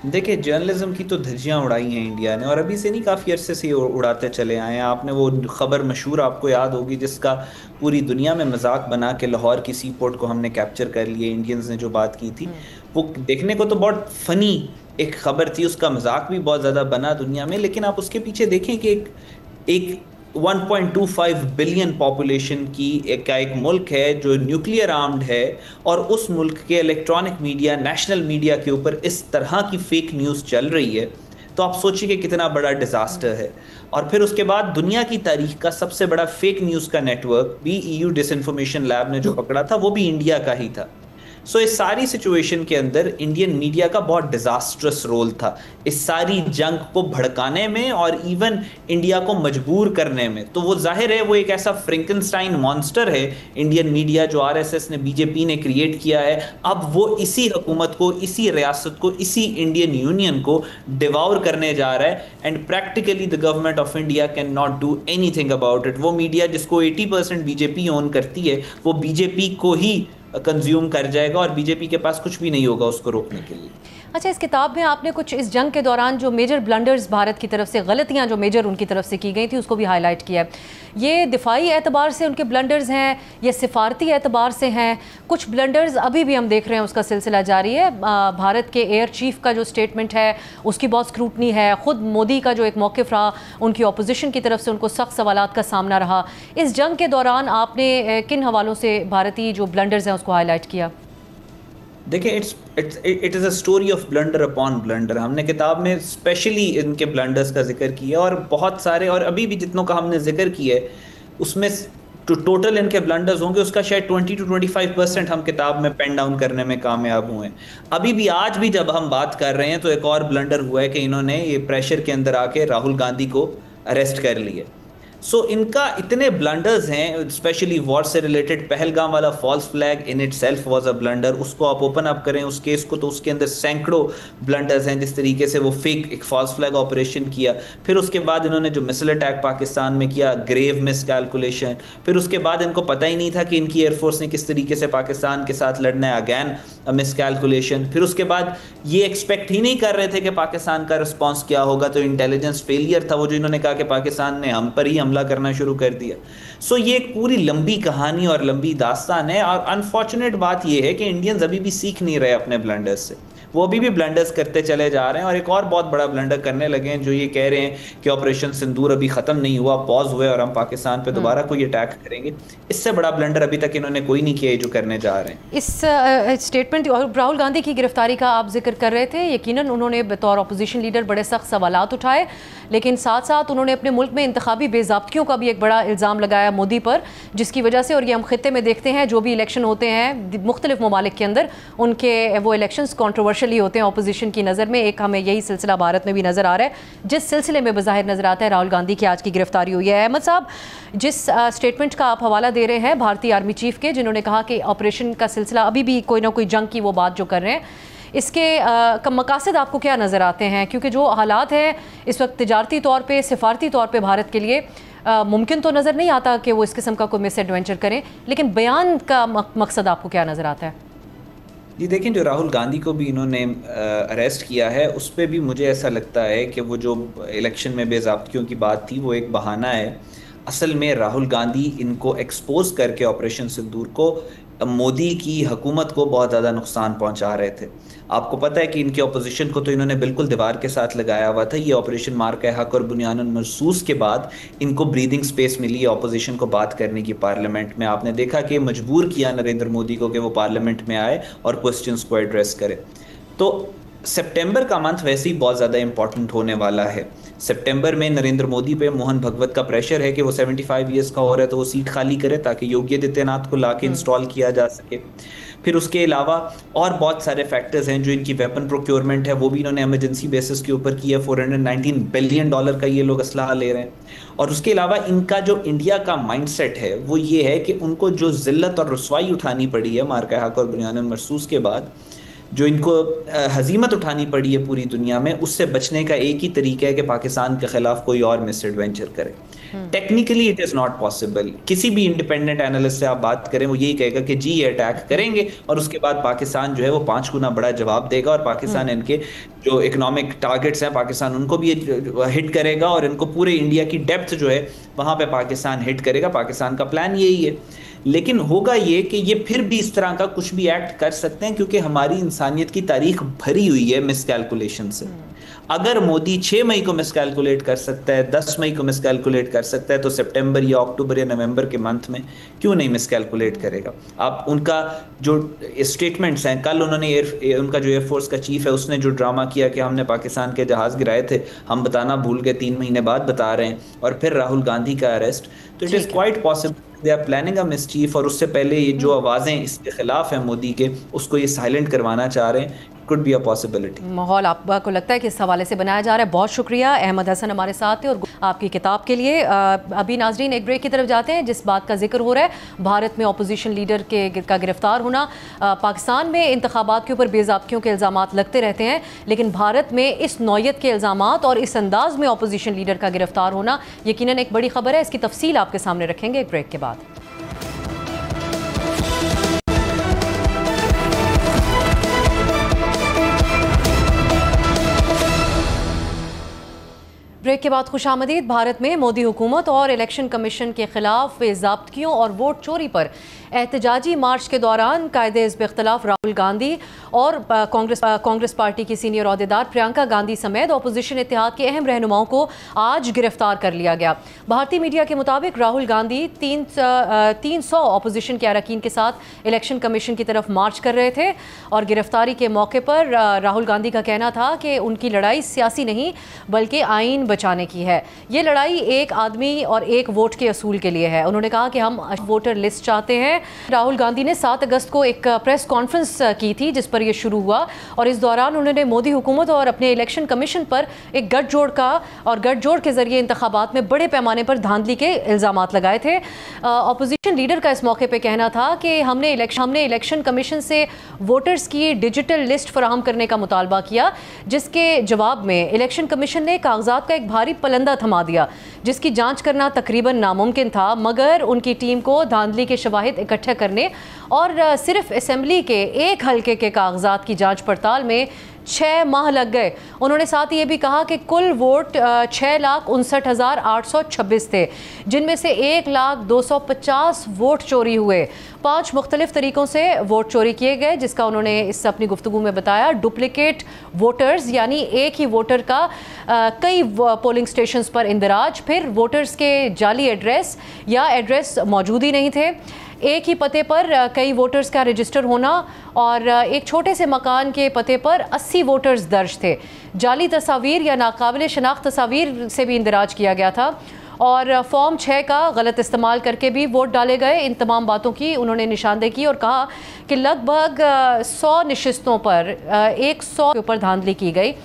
देखिए, जर्नलिज्म की तो धज्जियां उड़ाई हैं इंडिया ने, और अभी से नहीं, काफ़ी अरसे से ये उड़ाते चले आए हैं। आपने वो खबर मशहूर आपको याद होगी जिसका पूरी दुनिया में मजाक बना के लाहौर की सी पोर्ट को हमने कैप्चर कर लिए, इंडियंस ने जो बात की थी, वो देखने को तो बहुत फनी एक खबर थी, उसका मजाक भी बहुत ज़्यादा बना दुनिया में, लेकिन आप उसके पीछे देखें कि एक 1.25 बिलियन पॉपुलेशन की एक मुल्क है जो न्यूक्लियर आर्म्ड है, और उस मुल्क के इलेक्ट्रॉनिक मीडिया, नेशनल मीडिया के ऊपर इस तरह की फेक न्यूज़ चल रही है, तो आप सोचिए कि कितना बड़ा डिजास्टर है। और फिर उसके बाद दुनिया की तारीख का सबसे बड़ा फेक न्यूज़ का नेटवर्क भी EU डिसइंफॉर्मेशन लैब ने जो पकड़ा था, वो भी इंडिया का ही था। सो इस सारी सिचुएशन के अंदर इंडियन मीडिया का बहुत डिजास्ट्रस रोल था इस सारी जंग को भड़काने में और इवन इंडिया को मजबूर करने में। तो वो जाहिर है वो एक ऐसा फ्रैंकेनस्टाइन मॉन्स्टर है इंडियन मीडिया, जो RSS ने, बीजेपी ने क्रिएट किया है। अब वो इसी हुकूमत को, इसी रियासत को, इसी इंडियन यूनियन को डिवाउर करने जा रहा है, and practically the government of India can not do anything about it. वो मीडिया जिसको 80% बीजेपी ओन करती है, वो बीजेपी को ही कंज्यूम कर जाएगा और बीजेपी के पास कुछ भी नहीं होगा उसको रोकने के लिए। अच्छा, इस किताब में आपने कुछ इस जंग के दौरान जो मेजर ब्लंडर्स भारत की तरफ से, गलतियां जो मेजर उनकी तरफ से की गई थी, उसको भी हाईलाइट किया है। ये दिफाई एतबार से उनके ब्लंडर्स हैं या सिफारती एतबार से हैं? कुछ ब्लंडर्स अभी भी हम देख रहे हैं, उसका सिलसिला जारी है। भारत के एयर चीफ का जो स्टेटमेंट है उसकी बहुत स्क्रूटनी है। ख़ुद मोदी का जो एक मौक़िफ़ रहा, उनकी अपोजिशन की तरफ से उनको सख्त सवालात का सामना रहा। इस जंग के दौरान आपने किन हवालों से भारतीय जो ब्लंडर्स हैं उसको हाईलाइट किया? देखिए, it is a story of blunder upon blunder. हमने किताब में स्पेशली इनके ब्लंडर्स का जिक्र किया, और बहुत सारे, और अभी भी जितनों का हमने जिक्र किया है उसमें टोटल इनके ब्लंडर्स होंगे उसका शायद 20 to 25% हम किताब में पेन डाउन करने में कामयाब हुए हैं। अभी भी, आज भी जब हम बात कर रहे हैं तो एक और ब्लंडर हुआ है कि इन्होंने ये प्रेशर के अंदर आके राहुल गांधी को अरेस्ट कर लिया। सो इनका इतने ब्लंडर्स हैं, स्पेशली वॉर से रिलेटेड पहलगाम वाला false flag in itself was a blunder. उसको आप ओपन अप करें उस केस को, तो उसके अंदर सैकड़ों ब्लंडर्स हैं, जिस तरीके से वो फेक एक फॉल्स फ्लैग ऑपरेशन किया। फिर उसके बाद इन्होंने जो मिसाइल अटैक पाकिस्तान में किया, ग्रेव मिस कैलकुलेशन। फिर उसके बाद इनको पता ही नहीं था कि इनकी एयरफोर्स ने किस तरीके से पाकिस्तान के साथ लड़ना है, अगैन मिस कैलकुलेशन। फिर उसके बाद ये एक्सपेक्ट ही नहीं कर रहे थे कि पाकिस्तान का रिस्पॉन्स क्या होगा, तो इंटेलिजेंस फेलियर था वो, जो इन्होंने कहा कि पाकिस्तान ने हम पर ही हमला करना शुरू कर दिया। सो ये एक पूरी लंबी कहानी और लंबी दास्तान है, और अनफॉर्चुनेट बात ये है कि इंडियंस अभी भी सीख नहीं रहे अपने ब्लंडर्स से। वो अभी भी ब्लंडर्स करते चले जा रहे हैं, और एक और बहुत बड़ा ब्लंडर करने लगे हैं, जो ये कह रहे हैं कि ऑपरेशन सिंदूर अभी खत्म नहीं हुआ, पॉज हुए और हम पाकिस्तान पे दोबारा कोई अटैक करेंगे। इससे बड़ा ब्लंडर अभी तक इन्होंने कोई नहीं किया जो करने जा रहे हैं। इस स्टेटमेंट और राहुल गांधी की गिरफ्तारी का आप जिक्र कर रहे थे, यकीनन उन्होंने बतौर अपोजिशन लीडर बड़े सख्त सवालात उठाए, लेकिन साथ साथ उन्होंने अपने मुल्क में इंतखाबी बेज़ाब्तियों का भी एक बड़ा इल्ज़ाम लगाया मोदी पर, जिसकी वजह से, और ये हम खित्ते में देखते हैं जो भी इलेक्शन होते हैं मुख्तलिफ ममालिक के अंदर, उनके वो इलेक्शंस कॉन्ट्रोवर्शियल ही होते हैं अपोजिशन की नज़र में। एक हमें यही सिलसिला भारत में भी नज़र आ रहा है, जिस सिलसिले में बज़ाहिर नज़र आता है राहुल गांधी की आज की गिरफ्तारी हुई है। अहमद साहब, जिस स्टेटमेंट का आप हवाला दे रहे हैं भारतीय आर्मी चीफ के, जिन्होंने कहा कि ऑपरेशन का सिलसिला अभी भी कोई ना कोई जंग की वो बात जो कर रहे हैं, इसके मकासद आपको क्या नज़र आते हैं? क्योंकि जो हालात हैं इस वक्त तिजारती तौर पे, सिफारती तौर पे भारत के लिए मुमकिन तो नज़र नहीं आता कि वो इस किस्म का कोई मिस एडवेंचर करें, लेकिन बयान का मकसद आपको क्या नज़र आता है? जी देखें, जो राहुल गांधी को भी इन्होंने अरेस्ट किया है, उस पर भी मुझे ऐसा लगता है कि वो जो इलेक्शन में बेज़ाब्तियों की बात थी वो एक बहाना है। असल में राहुल गांधी इनको एक्सपोज करके ऑपरेशन सिंदूर को मोदी की हुकूमत को बहुत ज़्यादा नुकसान पहुंचा रहे थे। आपको पता है कि इनके अपोजिशन को तो इन्होंने बिल्कुल दीवार के साथ लगाया हुआ था। ये ऑपरेशन मार्का हक और बुनियादन महसूस के बाद इनको ब्रीदिंग स्पेस मिली है अपोजिशन को बात करने की पार्लियामेंट में। आपने देखा कि मजबूर किया नरेंद्र मोदी को कि वो पार्लियामेंट में आए और क्वेश्चंस को एड्रेस करे। तो सितंबर का मंथ वैसे ही बहुत ज़्यादा इंपॉर्टेंट होने वाला है। सितंबर में नरेंद्र मोदी पे मोहन भगवत का प्रेशर है कि वो 75 ईयर्स का हो रहा है तो वो सीट खाली करे ताकि योगी आदित्यनाथ को लाके इंस्टॉल किया जा सके। फिर उसके अलावा और बहुत सारे फैक्टर्स हैं, जो इनकी वेपन प्रोक्योरमेंट है वो भी इन्होंने इमरजेंसी बेसिस के ऊपर की है। $419 बिलियन का ये लोग असलहा ले रहे हैं। और उसके अलावा इनका जो इंडिया का माइंडसेट है वो ये है कि उनको जो जिल्लत और रसवाई उठानी पड़ी है मार्का हक और बुनियादन महसूस के बाद, जो इनको हजीमत उठानी पड़ी है पूरी दुनिया में, उससे बचने का एक ही तरीका है कि पाकिस्तान के ख़िलाफ़ कोई और मिस एडवेंचर करे। Technically it is not possible. किसी भी इंडिपेंडेंट एनालिस्ट से आप बात करें वो यही कहेगा कि जी ये अटैक करेंगे और उसके बाद पाकिस्तान जो है वो 5 गुना बड़ा जवाब देगा और पाकिस्तान इनके जो इकोनॉमिक टारगेट्स हैं पाकिस्तान उनको भी हिट करेगा और इनको पूरे इंडिया की डेप्थ जो है वहां पे पाकिस्तान हिट करेगा। पाकिस्तान का प्लान यही है। लेकिन होगा ये कि ये फिर भी इस तरह का कुछ भी एक्ट कर सकते हैं क्योंकि हमारी इंसानियत की तारीख भरी हुई है मिसकैलकुलेशन से। अगर मोदी 6 मई को मिसकैलकुलेट कर सकता है, 10 मई को मिसकैलकुलेट कर सकता है, तो सितंबर या अक्टूबर या नवंबर के मंथ में क्यों नहीं मिसकैलकुलेट करेगा? आप उनका जो स्टेटमेंट्स हैं, कल उन्होंने उनका जो एयरफोर्स का चीफ है उसने जो ड्रामा किया कि हमने पाकिस्तान के जहाज गिराए थे, हम बताना भूल गए, 3 महीने बाद बता रहे हैं, और फिर राहुल गांधी का अरेस्ट। तो it is quite possible they are planning a mischief, और उससे पहले ये जो आवाज़ें इसके खिलाफ हैं मोदी के, उसको ये साइलेंट करवाना चाह रहे हैं। could be a possibility। माहौल आपको लगता है कि इस हवाले से बनाया जा रहा है। बहुत शुक्रिया, अहमद हसन हमारे साथ थे और आपकी किताब के लिए। अभी नाजरीन एक ब्रेक की तरफ जाते हैं। जिस बात का जिक्र हो रहा है भारत में अपोजिशन लीडर का गिरफ्तार होना, पाकिस्तान में इंतखाबात के ऊपर बेज़ाब्तियों के इल्ज़ामात लगते रहते हैं, लेकिन भारत में इस नौयत के इल्ज़ामात और इस अंदाज में अपोजिशन लीडर का गिरफ्तार होना यकीनन एक बड़ी खबर है। इसकी तफसील आपके सामने रखेंगे एक ब्रेक के बाद। ब्रेक के बाद खुशामदीद। भारत में मोदी हुकूमत और इलेक्शन कमीशन के खिलाफ बेज़ाब्तियों और वोट चोरी पर एहतजाजी मार्च के दौरान कायदे-ए-हिज़्ब इख्तिलाफ राहुल गांधी और कांग्रेस पार्टी की सीनियर अहदेदार प्रियंका गांधी समेत अपोजिशन इत्तेहाद के अहम रहनुमाओं को आज गिरफ्तार कर लिया गया। भारतीय मीडिया के मुताबिक राहुल गांधी 300 अपोजिशन के अरकान के साथ इलेक्शन कमीशन की तरफ मार्च कर रहे थे और गिरफ्तारी के मौके पर राहुल गांधी का कहना था कि उनकी लड़ाई सियासी नहीं बल्कि आइन बचाने की है। ये लड़ाई एक आदमी और एक वोट के असूल के लिए है। उन्होंने कहा कि हम वोटर लिस्ट चाहते हैं। राहुल गांधी ने 7 अगस्त को एक प्रेस कॉन्फ्रेंस की थी जिस पर यह शुरू हुआ और इस दौरान उन्होंने मोदी हुकूमत और अपने इलेक्शन कमीशन पर एक गठजोड़ के जरिए इंतखाबात में बड़े पैमाने पर धांधली के इल्ज़ामात लगाए थे। अपोजिशन लीडर का इस मौके पर कहना था कि हमने इलेक्शन कमीशन से वोटर्स की डिजिटल लिस्ट फराहम करने का मुतालबा किया, जिसके जवाब में इलेक्शन कमीशन ने कागजात का एक भारी पलंदा थमा दिया जिसकी जांच करना तकरीबन नामुमकिन था, मगर उनकी टीम को धांधली के शवाहिद इकट्ठे करने और सिर्फ असेंबली के एक हलके के कागजात की जांच पड़ताल में 6 माह लग गए। उन्होंने साथ ये भी कहा कि कुल वोट 6,59,826 थे, जिनमें से 1,02,50 वोट चोरी हुए। 5 मुख्तलिफ तरीक़ों से वोट चोरी किए गए, जिसका उन्होंने इस अपनी गुफ्तगू में बताया डुप्लिकेट वोटर्स, यानी एक ही वोटर का कई पोलिंग स्टेशंस पर इंदराज, फिर वोटर्स के जाली एड्रेस या एड्रेस मौजूद ही नहीं थे, एक ही पते पर कई वोटर्स का रजिस्टर होना और एक छोटे से मकान के पते पर 80 वोटर्स दर्ज थे। जाली तस्वीर या नाकाबिल शनाख्त तस्वीर से भी इंदराज किया गया था और फॉर्म 6 का गलत इस्तेमाल करके भी वोट डाले गए। इन तमाम बातों की उन्होंने निशानदेही की और कहा कि लगभग 100 नशिस्तों पर 100 के ऊपर धांधली की गई।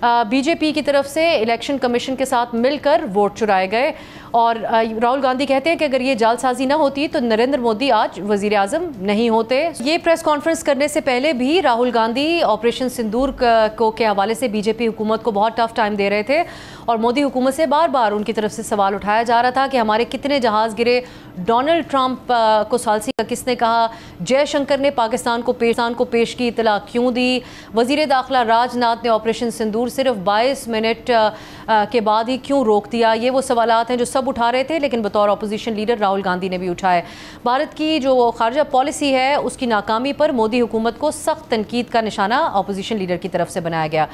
बीजेपी की तरफ से इलेक्शन कमीशन के साथ मिलकर वोट चुराए गए और राहुल गांधी कहते हैं कि अगर ये जालसाजी ना होती तो नरेंद्र मोदी आज वजीर आजम नहीं होते। ये प्रेस कॉन्फ्रेंस करने से पहले भी राहुल गांधी ऑपरेशन सिंदूर के हवाले से बीजेपी हुकूमत को बहुत टफ टाइम दे रहे थे और मोदी हुकूमत से बार बार उनकी तरफ से सवाल उठाया जा रहा था कि हमारे कितने जहाज़ गिरे, डोनाल्ड ट्रंप को सालसी का किसने कहा, जयशंकर ने पाकिस्तान को पेश की इतला क्यों दी, वजीर दाखिला राजनाथ ने ऑपरेशन सिंदूर सिर्फ 22 मिनट के बाद ही क्यों रोक दिया। ये वो सवालात हैं जो सब उठा रहे थे, लेकिन बतौर अपोजिशन लीडर राहुल गांधी ने भी उठाए। भारत की जो खारजा पॉलिसी है उसकी नाकामी पर मोदी हुकूमत को सख्त तनकीद का निशाना अपोजिशन लीडर की तरफ से बनाया गया।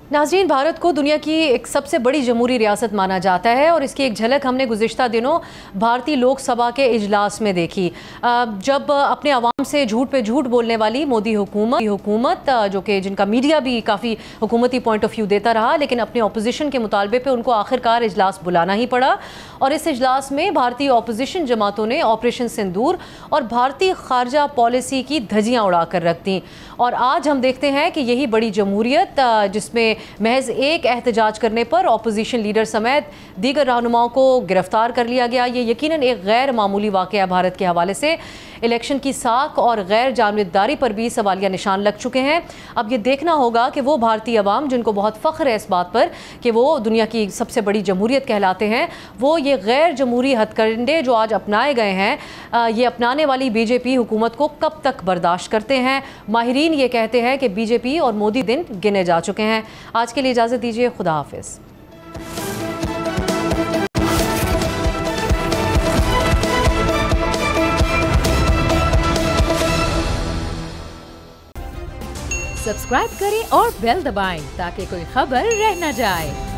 नाज़रीन, भारत को दुनिया की एक सबसे बड़ी जमहूरी रियासत माना जाता है और इसकी एक झलक हमने गुज़िश्ता दिनों भारतीय लोकसभा के इजलास में देखी, जब अपने अवाम से झूठ पे झूठ बोलने वाली मोदी हुकूमत जो कि जिनका मीडिया भी काफ़ी हुकूमती पॉइंट ऑफ व्यू देता रहा, लेकिन अपने अपोजिशन के मुतालबे पे उनको आखिरकार इजलास बुलाना ही पड़ा और इस इजलास में भारतीय अपोजिशन जमातों ने ऑपरेशन सिंदूर और भारतीय खारजा पॉलिसी की धज्जियाँ उड़ा कर रख दी। और आज हम देखते हैं कि यही बड़ी जमहूरियत जिसमें महज एक एहतजाज करने पर अपोजिशन लीडर समेत दीगर रहनुमाओं को गिरफ्तार कर लिया गया, ये यकीनन एक गैर मामूली वाक़या भारत के हवाले से। इलेक्शन की साख और गैर जानिबदारी पर भी सवालिया निशान लग चुके हैं। अब ये देखना होगा कि वो भारतीय अवाम जिनको बहुत फ़ख्र है इस बात पर कि वो दुनिया की सबसे बड़ी जमहूरियत कहलाते हैं, वो ये गैर जमहूरी हथकंडे जो आज अपनाए गए हैं, ये अपनाने वाली बीजेपी हुकूमत को कब तक बर्दाश्त करते हैं। माहिरीन ये कहते हैं कि बीजेपी और मोदी दिन गिने जा चुके हैं। आज के लिए इजाज़त दीजिए, खुदा हाफिज़। सब्सक्राइब करें और बेल दबाएं ताकि कोई खबर रह न जाए।